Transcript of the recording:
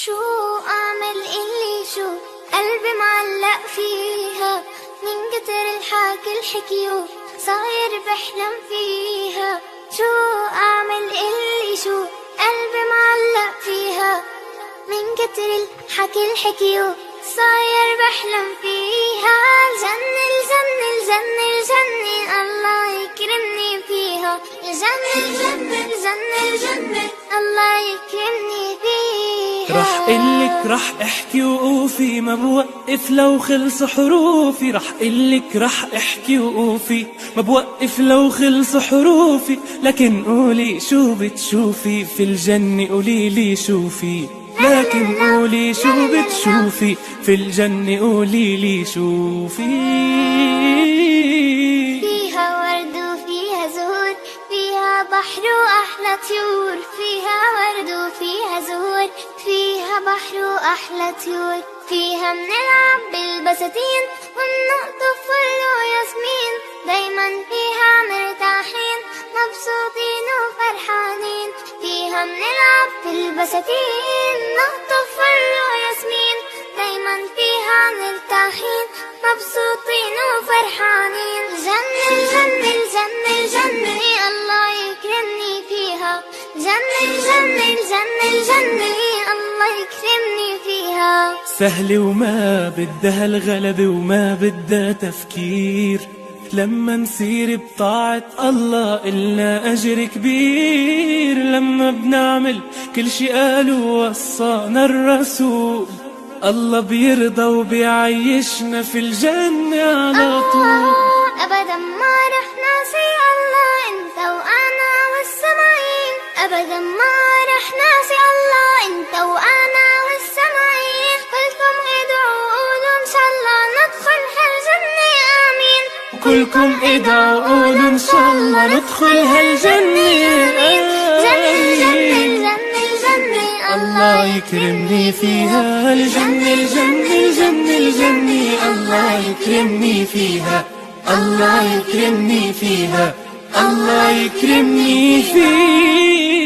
شو أعمل اللي شو قلبي معلق فيها، من كتر الحكي الحكيو صاير بحلم فيها. شو أعمل اللي شو قلبي معلق فيها، من كتر الحكي الحكيو صاير بحلم فيها. الجنة الجنة الجنة الجنة الله يكرمني فيها. الجنة الجنة الجنة الجنة الله يكرمني فيها. رح قلك رح احكي وقوفي ما بوقف لو خلص حروفي. رح قلك رح احكي وقوفي ما بوقف لو خلص حروفي. لكن قولي شو بتشوفي في الجنة، قوليلي شوفي. لكن قولي شو بتشوفي في الجنة، قوليلي شوفي. فيها ورد وفيها زهور، فيها بحر وأحلى طيور. فيها ورد وفيها زهور، فيها بحر وأحلى طيور. فيها منلعب بالبساتين ونقطف فل وياسمين، دايما فيها مرتاحين مبسوطين وفرحانين. فيها منلعب بالبساتين نقطف فل وياسمين، دايما فيها مرتاحين مبسوطين وفرحانين. الجنة الجنة الجنة الجنة الله يكرمني فيها. الجنة الجنة الجنة الجنة الله يكرمني فيها. سهلة وما بدها الغلبة وما بدها تفكير، لما نسير بطاعة الله إلنا أجر كبير. لما بنعمل كل شي قالوا وصانا الرسول، الله بيرضى وبيعيشنا في الجنة على طول. أبدا ما رح ناسي الله انت وأنا والسماعين. أبدا ما رح ناسي الله انت وأنا والسماعين. كلكم ادعوا قولوا إن شاء الله ندخل هالجنة آمين. كلكم ادعوا قولوا إن شاء الله ندخل هالجنة آمين. الله يكرمني فيها. الجنة الجنة الجنة الجنة الله يكرمني فيها. الله يكرمني فيها. الله يكرمني فيها.